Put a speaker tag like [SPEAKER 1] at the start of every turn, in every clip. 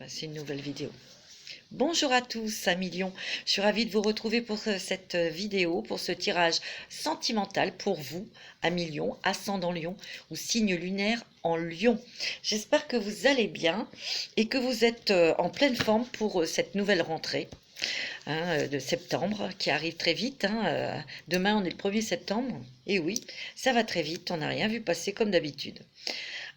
[SPEAKER 1] c'est une nouvelle vidéo. Bonjour à tous, amis Lion. Je suis ravie de vous retrouver pour cette vidéo, pour ce tirage sentimental pour vous, amis Lion, ascendant Lion ou signe lunaire en Lion. J'espère que vous allez bien et que vous êtes en pleine forme pour cette nouvelle rentrée de septembre qui arrive très vite. Demain, on est le 1er septembre. Et oui, ça va très vite, on n'a rien vu passer comme d'habitude.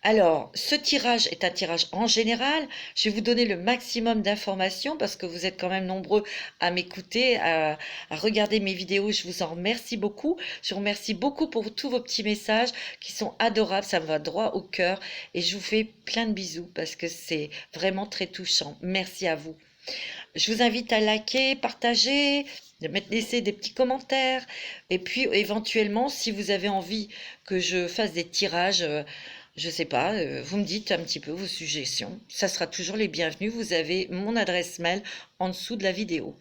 [SPEAKER 1] Alors, ce tirage est un tirage en général. Je vais vous donner le maximum d'informations parce que vous êtes quand même nombreux à m'écouter, à regarder mes vidéos. Je vous en remercie beaucoup. Je vous remercie beaucoup pour tous vos petits messages qui sont adorables. Ça me va droit au cœur. Et je vous fais plein de bisous parce que c'est vraiment très touchant. Merci à vous. Je vous invite à liker, partager, de laisser des petits commentaires. Et puis, éventuellement, si vous avez envie que je fasse des tirages... je sais pas, vous me dites un petit peu vos suggestions. Ça sera toujours les bienvenus. Vous avez mon adresse mail en dessous de la vidéo.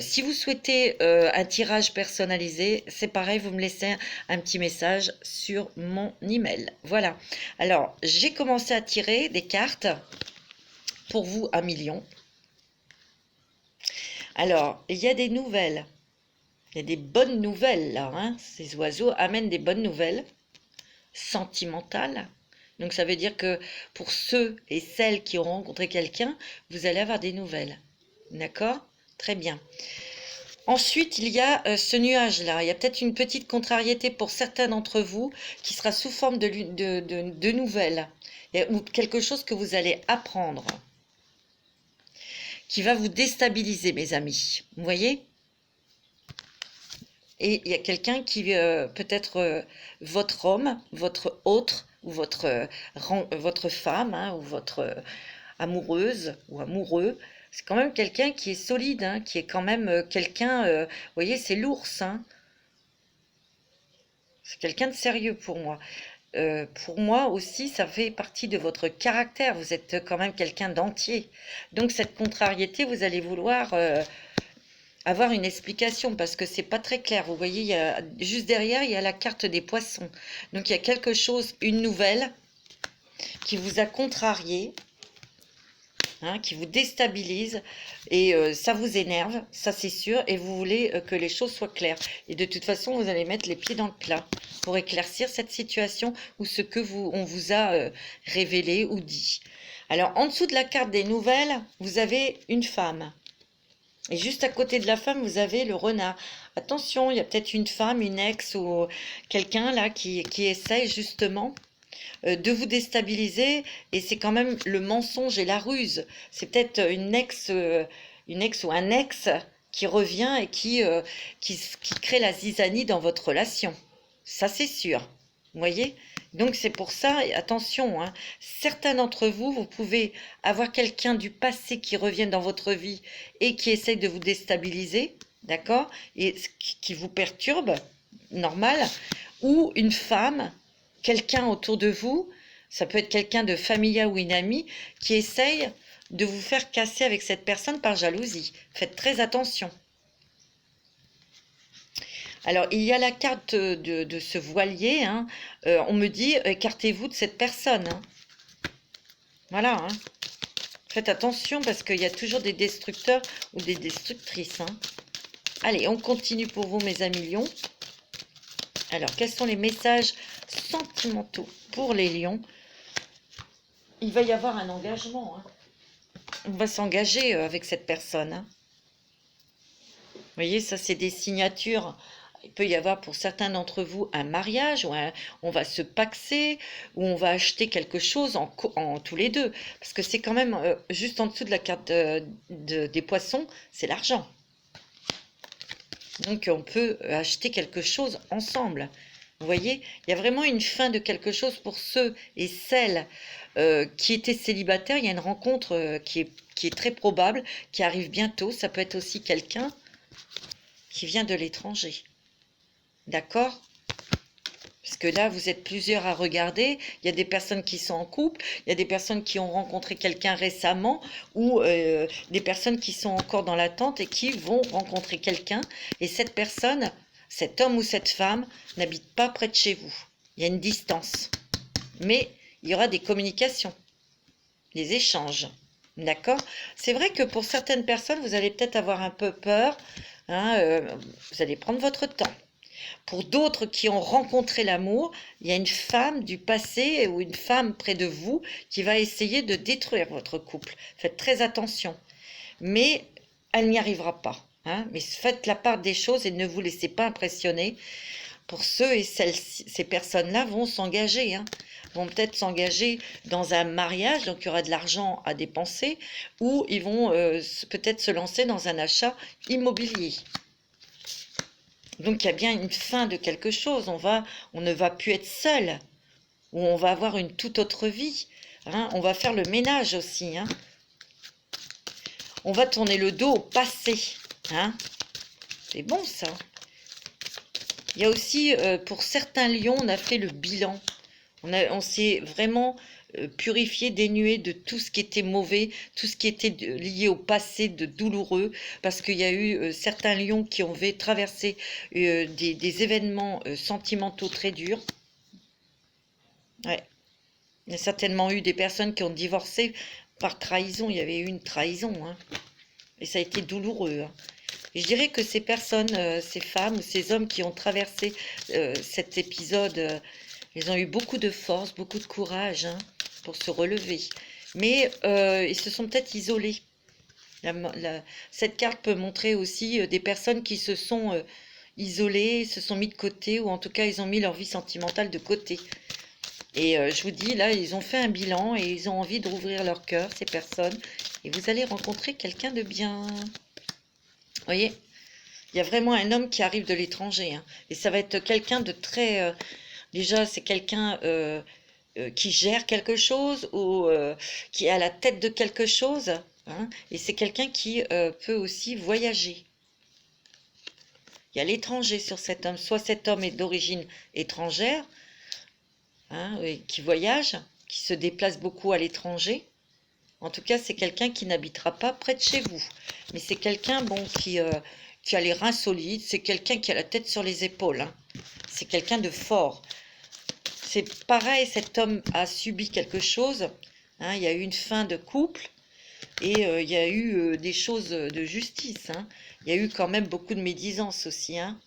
[SPEAKER 1] Si vous souhaitez un tirage personnalisé, c'est pareil, vous me laissez un petit message sur mon email. Voilà. Alors, j'ai commencé à tirer des cartes pour vous à million. Alors, il y a des nouvelles. Il y a des bonnes nouvelles là. Ces oiseaux amènent des bonnes nouvelles sentimentale. Donc ça veut dire que pour ceux et celles qui ont rencontré quelqu'un, vous allez avoir des nouvelles. D'accord? Très bien. Ensuite, il y a ce nuage-là. Il y a peut-être une petite contrariété pour certains d'entre vous qui sera sous forme de nouvelles. Ou quelque chose que vous allez apprendre qui va vous déstabiliser, mes amis. Vous voyez? Et il y a quelqu'un qui, peut-être votre homme, votre autre, ou votre femme, ou votre amoureuse ou amoureux, c'est quand même quelqu'un qui est solide, qui est quand même quelqu'un, vous voyez, c'est l'ours. C'est quelqu'un de sérieux pour moi. Pour moi aussi, ça fait partie de votre caractère. Vous êtes quand même quelqu'un d'entier. Donc cette contrariété, vous allez vouloir... avoir une explication parce que c'est pas très clair. Vous voyez, il y a, juste derrière, il y a la carte des poissons. Donc il y a quelque chose, une nouvelle qui vous a contrarié, qui vous déstabilise et ça vous énerve, ça c'est sûr, et vous voulez que les choses soient claires. Et de toute façon, vous allez mettre les pieds dans le plat pour éclaircir cette situation ou ce que on vous a révélé ou dit. Alors, en dessous de la carte des nouvelles, vous avez une femme. Et juste à côté de la femme, vous avez le renard. Attention, il y a peut-être une femme, une ex ou quelqu'un là qui essaye justement de vous déstabiliser. Et c'est quand même le mensonge et la ruse. C'est peut-être une ex ou un ex qui revient et qui crée la zizanie dans votre relation. Ça, c'est sûr. Vous voyez? Donc c'est pour ça, attention, certains d'entre vous, vous pouvez avoir quelqu'un du passé qui revient dans votre vie et qui essaye de vous déstabiliser, d'accord? Et qui vous perturbe, normal, ou une femme, quelqu'un autour de vous, ça peut être quelqu'un de familial ou une amie, qui essaye de vous faire casser avec cette personne par jalousie. Faites très attention. Alors, il y a la carte de ce voilier. On me dit, écartez-vous de cette personne. Voilà. Faites attention parce qu'il y a toujours des destructeurs ou des destructrices. Allez, on continue pour vous, mes amis lions. Alors, quels sont les messages sentimentaux pour les lions? Il va y avoir un engagement. On va s'engager avec cette personne. Vous voyez, ça, c'est des signatures. Il peut y avoir pour certains d'entre vous un mariage, ou on va se paxer, ou on va acheter quelque chose en tous les deux. Parce que c'est quand même, juste en dessous de la carte des poissons, c'est l'argent. Donc on peut acheter quelque chose ensemble. Vous voyez, il y a vraiment une fin de quelque chose pour ceux et celles qui étaient célibataires. Il y a une rencontre qui est très probable, qui arrive bientôt. Ça peut être aussi quelqu'un qui vient de l'étranger. D'accord? Parce que là, vous êtes plusieurs à regarder. Il y a des personnes qui sont en couple, il y a des personnes qui ont rencontré quelqu'un récemment ou des personnes qui sont encore dans l'attente et qui vont rencontrer quelqu'un. Et cette personne, cet homme ou cette femme, n'habite pas près de chez vous. Il y a une distance. Mais il y aura des communications, des échanges. D'accord? C'est vrai que pour certaines personnes, vous allez peut-être avoir un peu peur, hein, vous allez prendre votre temps. Pour d'autres qui ont rencontré l'amour, il y a une femme du passé ou une femme près de vous qui va essayer de détruire votre couple. Faites très attention. Mais elle n'y arrivera pas, hein. Mais faites la part des choses et ne vous laissez pas impressionner. Pour ceux et ces personnes-là vont s'engager, hein, vont peut-être s'engager dans un mariage, donc il y aura de l'argent à dépenser, ou ils vont peut-être se lancer dans un achat immobilier. Donc il y a bien une fin de quelque chose, on ne va plus être seul, ou on va avoir une toute autre vie, hein. On va faire le ménage aussi, hein. On va tourner le dos au passé, hein. C'est bon ça. Il y a aussi, pour certains lions, on a fait le bilan. On s'est vraiment purifié, dénué de tout ce qui était mauvais, tout ce qui était lié au passé de douloureux, parce qu'il y a eu certains lions qui ont traversé des événements sentimentaux très durs. Ouais. Il y a certainement eu des personnes qui ont divorcé par trahison. Il y avait eu une trahison, hein. Et ça a été douloureux, hein. Et je dirais que ces personnes, ces femmes ou ces hommes qui ont traversé cet épisode, ils ont eu beaucoup de force, beaucoup de courage, hein, pour se relever. Mais ils se sont peut-être isolés. Cette carte peut montrer aussi des personnes qui se sont isolées, se sont mis de côté, ou en tout cas ils ont mis leur vie sentimentale de côté. Et je vous dis, là, ils ont fait un bilan et ils ont envie de rouvrir leur cœur, ces personnes. Et vous allez rencontrer quelqu'un de bien. Vous voyez, il y a vraiment un homme qui arrive de l'étranger, hein. Et ça va être quelqu'un de très... déjà, c'est quelqu'un qui gère quelque chose ou qui est à la tête de quelque chose, hein. Et c'est quelqu'un qui peut aussi voyager. Il y a l'étranger sur cet homme. Soit cet homme est d'origine étrangère, hein, qui voyage, qui se déplace beaucoup à l'étranger. En tout cas, c'est quelqu'un qui n'habitera pas près de chez vous. Mais c'est quelqu'un, bon, qui a les reins solides. C'est quelqu'un qui a la tête sur les épaules, hein. C'est quelqu'un de fort. C'est pareil, cet homme a subi quelque chose, hein. Il y a eu une fin de couple et il y a eu des choses de justice, hein. Il y a eu quand même beaucoup de médisance aussi, hein.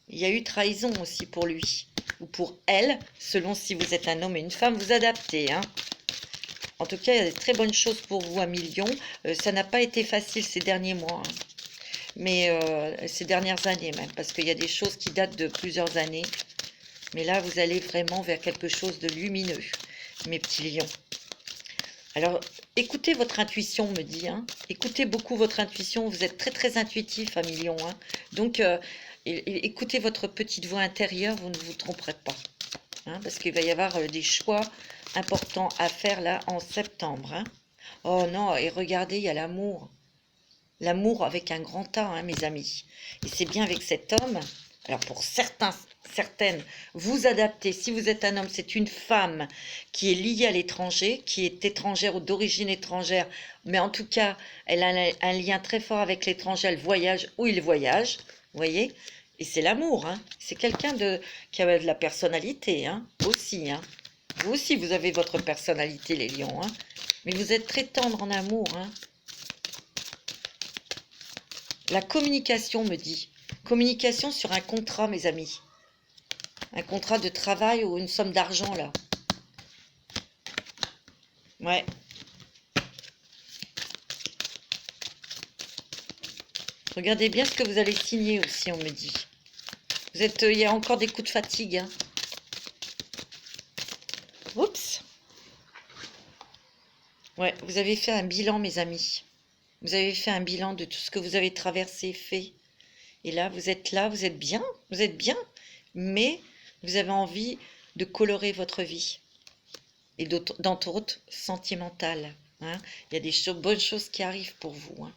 [SPEAKER 1] Il y a eu trahison aussi pour lui ou pour elle, selon si vous êtes un homme et une femme, vous adaptez, hein. En tout cas, il y a de très bonnes choses pour vous, 1 million. Ça n'a pas été facile ces derniers mois, hein. Mais ces dernières années même, parce qu'il y a des choses qui datent de plusieurs années. Mais là, vous allez vraiment vers quelque chose de lumineux, mes petits lions. Alors, écoutez votre intuition, me dit, hein. Écoutez beaucoup votre intuition. Vous êtes très, très intuitif, 1 million, hein. Donc, écoutez votre petite voix intérieure, vous ne vous tromperez pas, hein, parce qu'il va y avoir des choix importants à faire là en septembre, hein. Oh non, et regardez, il y a l'amour. L'amour avec un grand A, hein, mes amis. Et c'est bien avec cet homme. Alors pour certaines, vous adaptez. Si vous êtes un homme, c'est une femme qui est liée à l'étranger, qui est étrangère ou d'origine étrangère. Mais en tout cas, elle a un lien très fort avec l'étranger. Elle voyage où il voyage. Vous voyez? Et c'est l'amour, hein. C'est quelqu'un qui a de la personnalité, hein, aussi, hein. Vous aussi, vous avez votre personnalité, les lions, hein. Mais vous êtes très tendre en amour, hein. La communication, me dit. Communication sur un contrat, mes amis. Un contrat de travail ou une somme d'argent, là. Ouais. Regardez bien ce que vous allez signer aussi, on me dit. Il y a encore des coups de fatigue, hein. Oups. Ouais, vous avez fait un bilan, mes amis. Vous avez fait un bilan de tout ce que vous avez traversé, fait. Et là, vous êtes bien, mais vous avez envie de colorer votre vie. Et d'entre autres, sentimentale, hein. Il y a des bonnes choses qui arrivent pour vous, hein.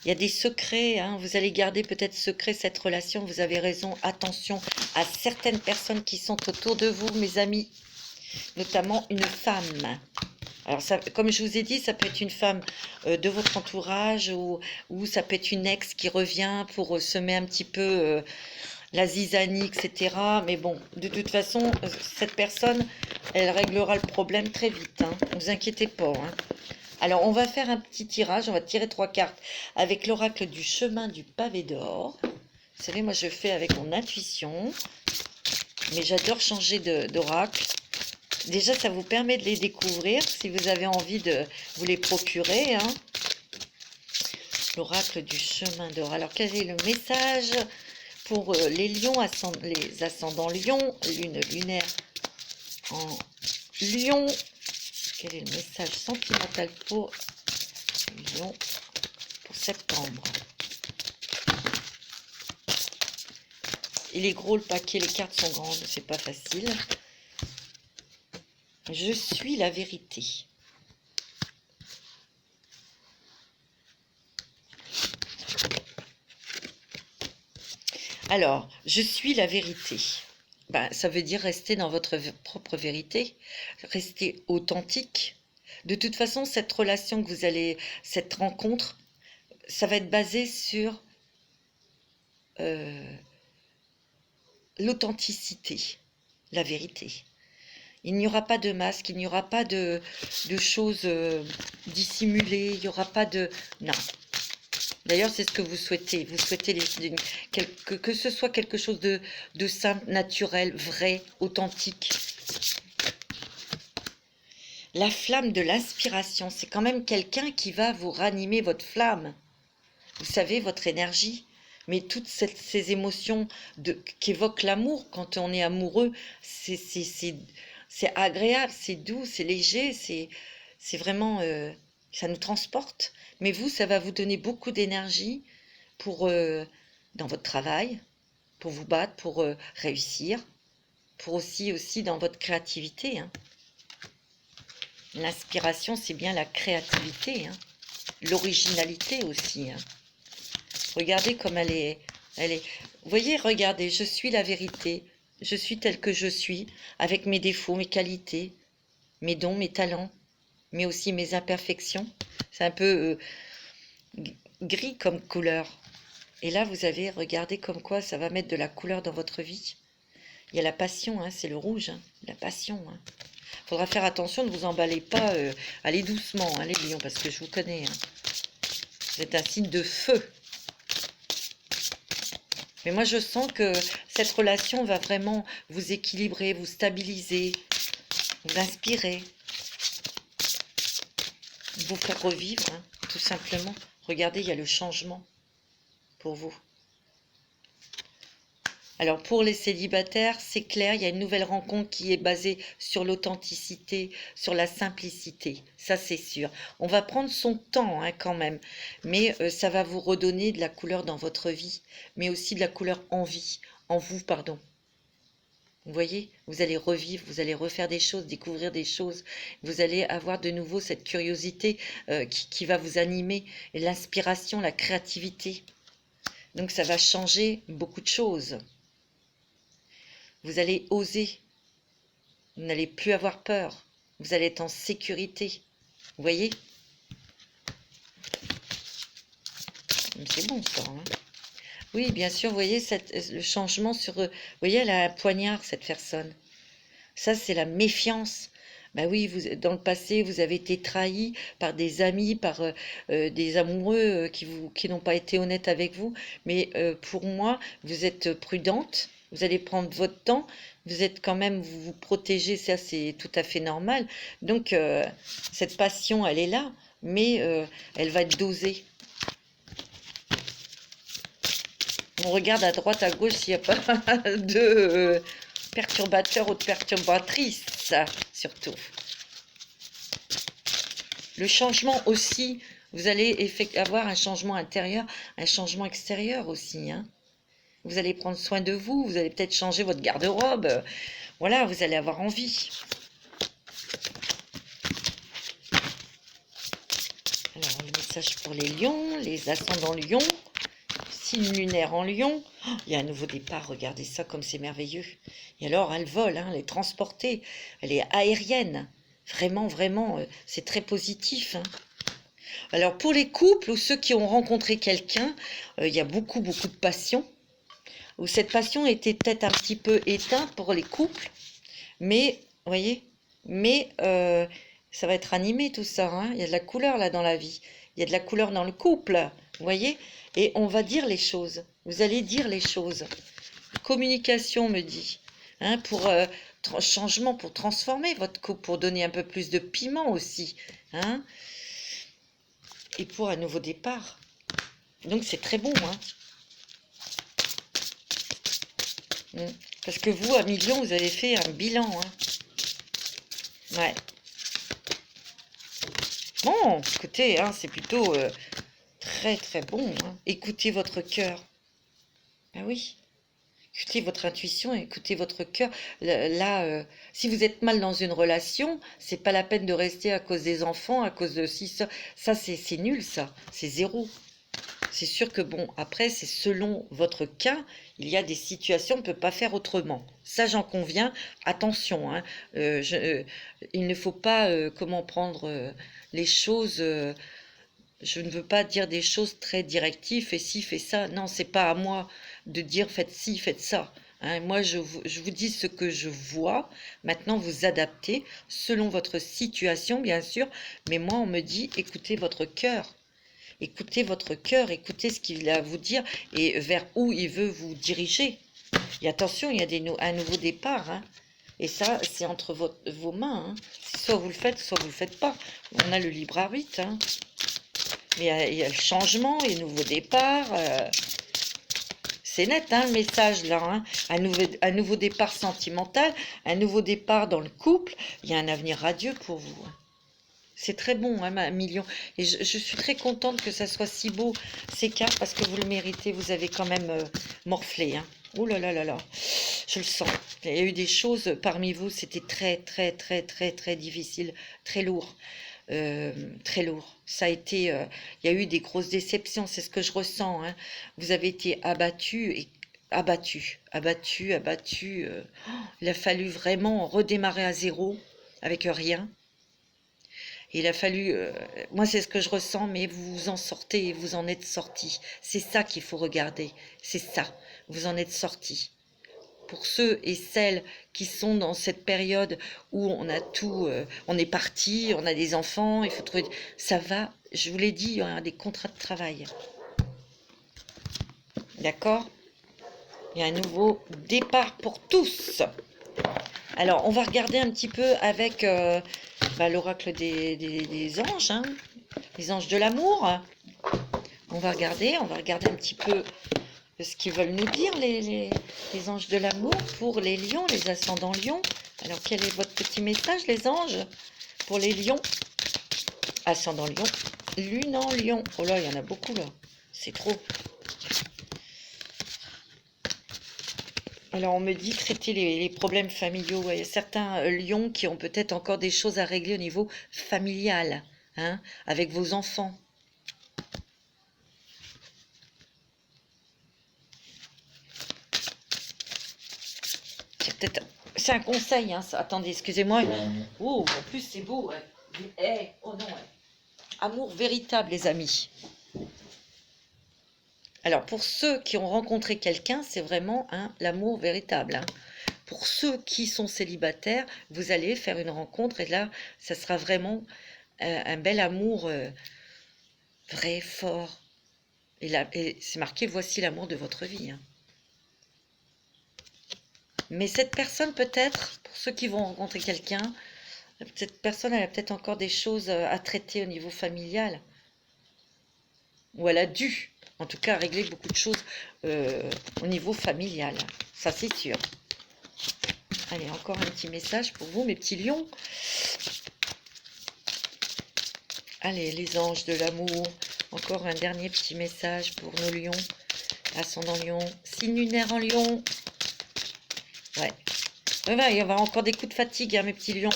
[SPEAKER 1] Il y a des secrets, hein. Vous allez garder peut-être secret cette relation. Vous avez raison. Attention à certaines personnes qui sont autour de vous, mes amis. Notamment une femme. Alors, ça, comme je vous ai dit, ça peut être une femme de votre entourage ou ça peut être une ex qui revient pour semer un petit peu la zizanie, etc. Mais bon, de toute façon, cette personne, elle réglera le problème très vite, hein. Ne vous inquiétez pas, hein. Alors, on va faire un petit tirage. On va tirer 3 cartes avec l'oracle du chemin du pavé d'or. Vous savez, moi, je fais avec mon intuition. Mais j'adore changer d'oracle. Déjà, ça vous permet de les découvrir si vous avez envie de vous les procurer. Hein. L'oracle du chemin d'or. Alors, quel est le message pour les lions, les ascendants lions, lune lunaire en lion? Quel est le message sentimental pour lion pour septembre? Il est gros le paquet, les cartes sont grandes, c'est pas facile. Je suis la vérité. Alors, je suis la vérité. Ben, ça veut dire rester dans votre propre vérité, rester authentique. De toute façon, cette relation que vous allez, cette rencontre, ça va être basé sur l'authenticité, la vérité. Il n'y aura pas de masque, il n'y aura pas de choses dissimulées, il n'y aura pas de... Non. D'ailleurs, c'est ce que vous souhaitez. Vous souhaitez que ce soit quelque chose de simple, naturel, vrai, authentique. La flamme de l'inspiration, c'est quand même quelqu'un qui va vous ranimer votre flamme. Vous savez, votre énergie. Mais toutes ces émotions qu'évoquent l'amour, quand on est amoureux, c'est agréable, c'est doux, c'est léger, c'est vraiment... ça nous transporte. Mais vous, ça va vous donner beaucoup d'énergie pour dans votre travail, pour vous battre, pour réussir, pour aussi dans votre créativité. Hein. L'inspiration, c'est bien la créativité, hein. L'originalité aussi. Hein. Regardez comme elle est. Vous voyez, regardez, je suis la vérité. Je suis telle que je suis, avec mes défauts, mes qualités, mes dons, mes talents, mais aussi mes imperfections. C'est un peu gris comme couleur. Et là, vous avez regardé comme quoi ça va mettre de la couleur dans votre vie. Il y a la passion, hein, c'est le rouge, hein, la passion. Hein. Faudra faire attention, ne vous emballez pas, allez doucement, hein, les lions, parce que je vous connais. Hein. Vous êtes un signe de feu. Mais moi, je sens que cette relation va vraiment vous équilibrer, vous stabiliser, vous inspirer, vous faire revivre, hein, tout simplement. Regardez, il y a le changement pour vous. Alors pour les célibataires, c'est clair, il y a une nouvelle rencontre qui est basée sur l'authenticité, sur la simplicité, ça c'est sûr. On va prendre son temps hein, quand même, mais ça va vous redonner de la couleur dans votre vie, mais aussi de la couleur en vous, pardon. Vous voyez, vous allez revivre, vous allez refaire des choses, découvrir des choses, vous allez avoir de nouveau cette curiosité qui va vous animer, l'inspiration, la créativité. Donc ça va changer beaucoup de choses. Vous allez oser. Vous n'allez plus avoir peur. Vous allez être en sécurité. Vous voyez? C'est bon ça. Hein, oui, bien sûr, vous voyez le changement sur... Vous voyez, elle a un poignard, cette personne. Ça, c'est la méfiance. Ben oui, dans le passé, vous avez été trahi par des amis, par des amoureux qui n'ont pas été honnêtes avec vous. Mais pour moi, vous êtes prudente. Vous allez prendre votre temps, vous êtes quand même, vous vous protégez, ça c'est tout à fait normal. Donc cette passion, elle est là, mais elle va être dosée. On regarde à droite, à gauche s'il n'y a pas de perturbateurs ou de perturbatrices, ça, surtout. Le changement aussi, vous allez avoir un changement intérieur, un changement extérieur aussi, hein. Vous allez prendre soin de vous, vous allez peut-être changer votre garde-robe. Voilà, vous allez avoir envie. Alors, le message pour les lions, les ascendants lions, signe lunaire en lion. Oh, il y a un nouveau départ, regardez ça comme c'est merveilleux. Et alors, elle vole, hein, elle est transportée, elle est aérienne. Vraiment, vraiment, c'est très positif. Hein. Alors, pour les couples ou ceux qui ont rencontré quelqu'un, il y a beaucoup, beaucoup de passion. Où cette passion était peut-être un petit peu éteinte pour les couples, mais, vous voyez, mais Ça va être animé tout ça, hein. Il y a de la couleur là dans la vie. Il y a de la couleur dans le couple, vous voyez? Et on va dire les choses. Vous allez dire les choses. Communication me dit, hein, pour changement, pour transformer votre couple, pour donner un peu plus de piment aussi, hein, et pour un nouveau départ. Donc c'est très bon, hein. Parce que vous, à Million, vous avez fait un bilan, hein. Ouais. Bon, écoutez, hein, c'est plutôt très très bon, hein. Écoutez votre cœur. Ben oui. Écoutez votre intuition, écoutez votre cœur. Là, si vous êtes mal dans une relation, c'est pas la peine de rester à cause des enfants, à cause de ça. Ça, c'est nul, ça. C'est zéro. C'est sûr que bon, après, c'est selon votre cas. Il y a des situations, on ne peut pas faire autrement. Ça, j'en conviens. Attention, hein. Il ne faut pas, comment prendre les choses. Je ne veux pas dire des choses très directives, fais ci, fais ça. Non, c'est pas à moi de dire faites ci, faites ça. Hein, moi, je vous dis ce que je vois. Maintenant, vous adaptez selon votre situation, bien sûr. Mais moi, on me dit écoutez votre cœur. Écoutez votre cœur, écoutez ce qu'il a à vous dire et vers où il veut vous diriger. Et attention, il y a un nouveau départ. Hein. Et ça, c'est entre vos mains. Hein. Soit vous le faites, soit vous ne le faites pas. On a le libre arbitre. Hein. Mais il y a le changement, il y a le nouveau départ. C'est net, hein, le message là. Hein. Un nouveau départ sentimental, un nouveau départ dans le couple. Il y a un avenir radieux pour vous. C'est très bon, hein, ma Million. Et je suis très contente que ça soit si beau, ces cartes, parce que vous le méritez. Vous avez quand même morflé. Hein. Ouh là là là là. Je le sens. Il y a eu des choses parmi vous, c'était très, très, très, très, très difficile, très lourd. Très lourd. Ça a été, il y a eu des grosses déceptions, c'est ce que je ressens. Hein. Vous avez été abattu et abattu, abattu, abattu. Il a fallu vraiment redémarrer à zéro avec rien. Il a fallu, moi c'est ce que je ressens, mais vous vous en sortez, vous en êtes sorti. C'est ça qu'il faut regarder, c'est ça. Vous en êtes sorti. Pour ceux et celles qui sont dans cette période où on a tout, on est parti, on a des enfants, il faut trouver... Ça va, je vous l'ai dit, il y a des contrats de travail. D'accord? Il y a un nouveau départ pour tous. Alors, on va regarder un petit peu avec l'oracle des anges, hein, les anges de l'amour. On va regarder un petit peu ce qu'ils veulent nous dire, les anges de l'amour, pour les lions, les ascendants lions. Alors, quel est votre petit message, les anges, pour les lions? Ascendant lion, lune en lion. Oh là, il y en a beaucoup, là. C'est trop. Alors, on me dit traiter les problèmes familiaux. Ouais, il y a certains lions qui ont peut-être encore des choses à régler au niveau familial, hein, avec vos enfants. C'est un conseil, hein, ça. Attendez, excusez-moi. Oh, en plus, c'est beau. Ouais. Hey, oh non, ouais. Amour véritable, les amis. Alors, pour ceux qui ont rencontré quelqu'un, c'est vraiment l'amour véritable. Hein. Pour ceux qui sont célibataires, vous allez faire une rencontre et là, ça sera vraiment un bel amour vrai, fort. Et c'est marqué, voici l'amour de votre vie. Hein. Mais cette personne, peut-être, pour ceux qui vont rencontrer quelqu'un, cette personne, elle a peut-être encore des choses à traiter au niveau familial. Ou elle a dû, en tout cas, régler beaucoup de choses au niveau familial. Ça, c'est sûr. Allez, encore un petit message pour vous, mes petits lions. Allez, les anges de l'amour. Encore un dernier petit message pour nos lions. Ascendant lion. Signe lunaire en lion. Ouais. Il y aura encore des coups de fatigue, hein, mes petits lions.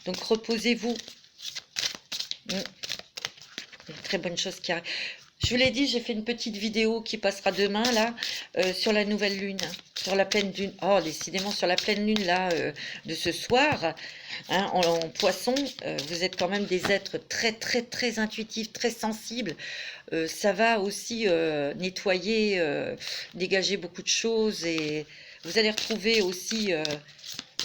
[SPEAKER 1] Donc, reposez-vous. Une très bonne chose qui arrive. Je vous l'ai dit, j'ai fait une petite vidéo qui passera demain, là, sur la nouvelle lune, sur la pleine lune. Oh, décidément, sur la pleine lune, là, de ce soir, hein, en poisson, vous êtes quand même des êtres très, très, très intuitifs, très sensibles. Ça va aussi nettoyer, dégager beaucoup de choses et vous allez retrouver aussi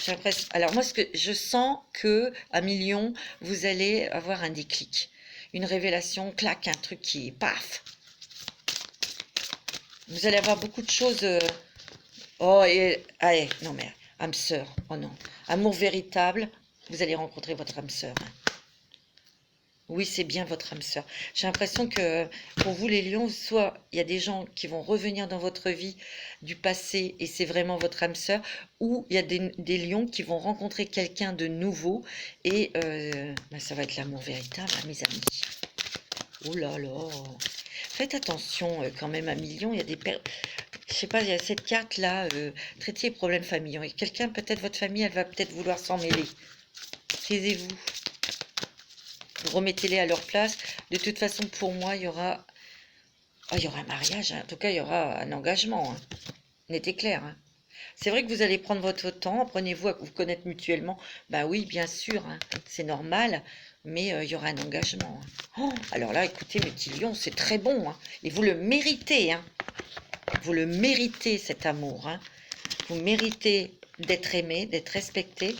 [SPEAKER 1] J'ai l'impression... Alors moi, ce que je sens que à Million, vous allez avoir un déclic, une révélation, clac, un truc qui, paf. Vous allez avoir beaucoup de choses. Oh, et allez, non mais âme sœur, oh non, amour véritable. Vous allez rencontrer votre âme sœur. Hein. Oui, c'est bien votre âme sœur. J'ai l'impression que pour vous, les lions, soit il y a des gens qui vont revenir dans votre vie du passé et c'est vraiment votre âme sœur, ou il y a des lions qui vont rencontrer quelqu'un de nouveau et bah, ça va être l'amour véritable, hein, mes amis. Oh là là. Faites attention quand même à Million, il y a des... Je sais pas, il y a cette carte-là, traiter les problèmes familiaux. Et quelqu'un, peut-être votre famille, elle va peut-être vouloir s'en mêler. Taisez-vous. Remettez-les à leur place. De toute façon, pour moi, il y aura un mariage. Hein. En tout cas, il y aura un engagement. Hein. Net et clair. Hein. C'est vrai que vous allez prendre votre temps. Apprenez-vous à vous connaître mutuellement. Ben oui, bien sûr. Hein. C'est normal. Mais il y aura un engagement. Hein. Oh, alors là, écoutez, mes petits lions, c'est très bon. Hein. Et vous le méritez. Hein. Vous le méritez, cet amour. Hein. Vous méritez d'être aimé, d'être respecté.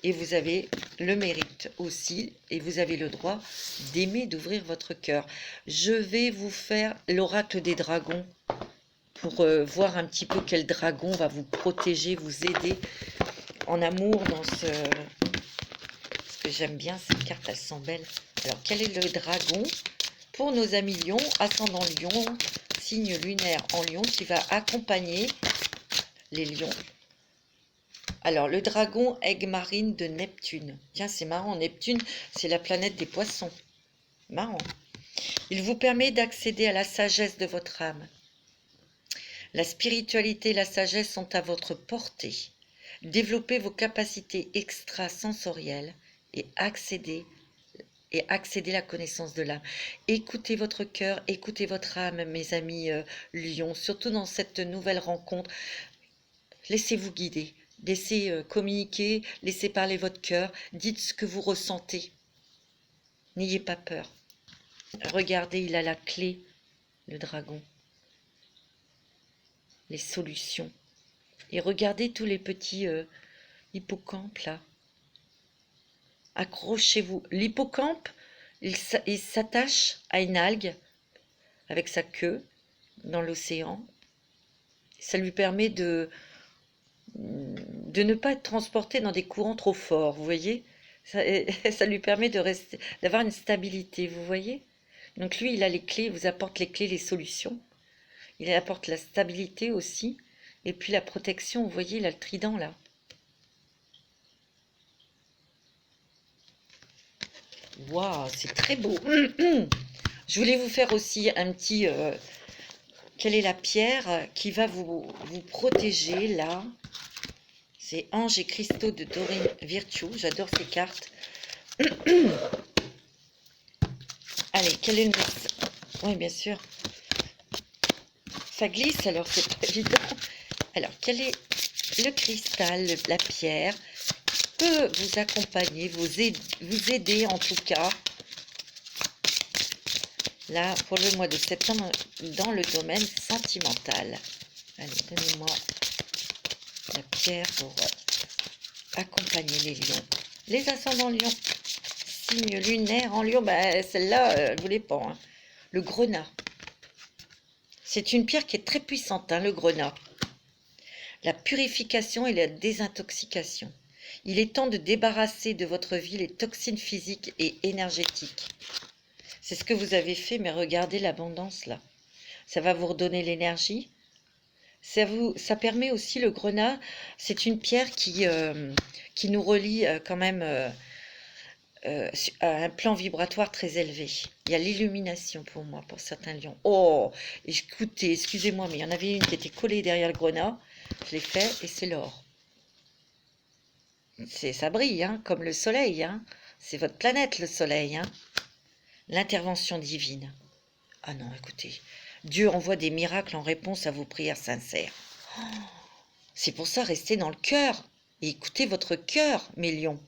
[SPEAKER 1] Et vous avez le mérite aussi, et vous avez le droit d'aimer, d'ouvrir votre cœur. Je vais vous faire l'oracle des dragons pour voir un petit peu quel dragon va vous protéger, vous aider en amour dans ce... Parce que j'aime bien ces cartes, elles sont belles. Alors, quel est le dragon pour nos amis lions, ascendant lion, signe lunaire en lion, qui va accompagner les lions? Alors, le dragon aigle marine de Neptune. Tiens, c'est marrant, Neptune, c'est la planète des poissons. Marrant. Il vous permet d'accéder à la sagesse de votre âme. La spiritualité et la sagesse sont à votre portée. Développez vos capacités extrasensorielles et accédez à la connaissance de l'âme. Écoutez votre cœur, écoutez votre âme, mes amis lions, surtout dans cette nouvelle rencontre. Laissez-vous guider. Laissez communiquer, laissez parler votre cœur, dites ce que vous ressentez. N'ayez pas peur. Regardez, il a la clé, le dragon. Les solutions. Et regardez tous les petits hippocampes là. Accrochez-vous. L'hippocampe, il s'attache à une algue avec sa queue dans l'océan. Ça lui permet de ne pas être transporté dans des courants trop forts, vous voyez, ça lui permet d'avoir une stabilité, vous voyez. Donc lui, il a les clés, il vous apporte les clés, les solutions. Il apporte la stabilité aussi, et puis la protection, vous voyez, il a le trident là. Waouh, c'est très beau. Je voulais vous faire aussi un petit... quelle est la pierre qui va vous protéger là? C'est Anges et cristaux de Dorine Virtue. J'adore ces cartes. Allez, quel est le... Oui, bien sûr. Ça glisse, alors c'est pas évident. Alors, quel est le cristal, la pierre peut vous accompagner, vous aider en tout cas, là, pour le mois de septembre, dans le domaine sentimental. Allez, donnez-moi la pierre pour accompagner les lions. Les ascendants lions, signe lunaire en lion, bah, celle-là, elle ne voulait pas. Hein. Le grenat. C'est une pierre qui est très puissante, hein, le grenat. La purification et la désintoxication. Il est temps de débarrasser de votre vie les toxines physiques et énergétiques. C'est ce que vous avez fait, mais regardez l'abondance là. Ça va vous redonner l'énergie. Ça permet aussi, le grenat, c'est une pierre qui nous relie quand même à un plan vibratoire très élevé. Il y a l'illumination pour moi, pour certains lions. Oh, écoutez, excusez-moi, mais il y en avait une qui était collée derrière le grenat. Je l'ai fait et c'est l'or. Ça brille, hein, comme le soleil. Hein. C'est votre planète, le soleil. Hein. L'intervention divine. Ah non, écoutez, Dieu envoie des miracles en réponse à vos prières sincères. Oh, c'est pour ça, restez dans le cœur et écoutez votre cœur, mes lions.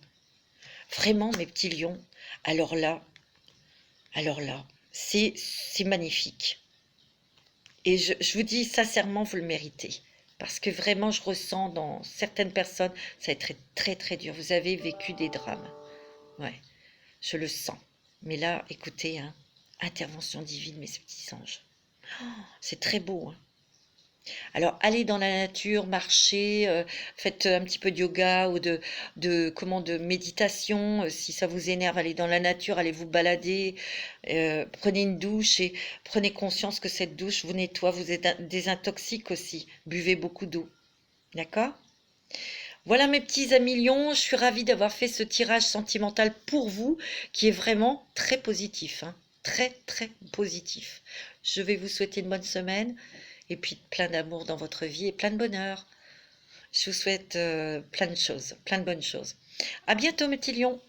[SPEAKER 1] Vraiment, mes petits lions. Alors là, c'est magnifique. Et je vous dis sincèrement, vous le méritez. Parce que vraiment, je ressens dans certaines personnes, ça va être très, très, très dur. Vous avez vécu des drames. Ouais, je le sens. Mais là, écoutez, hein, intervention divine, mes petits anges. C'est très beau, hein. Alors, allez dans la nature, marchez, faites un petit peu de yoga ou de méditation. Si ça vous énerve, allez dans la nature, allez vous balader, prenez une douche et prenez conscience que cette douche vous nettoie, vous désintoxique aussi. Buvez beaucoup d'eau. D'accord? Voilà mes petits amis lions, je suis ravie d'avoir fait ce tirage sentimental pour vous, qui est vraiment très positif, hein. Très, très positif. Je vais vous souhaiter une bonne semaine et puis plein d'amour dans votre vie et plein de bonheur. Je vous souhaite plein de choses, plein de bonnes choses. À bientôt mes petits lions.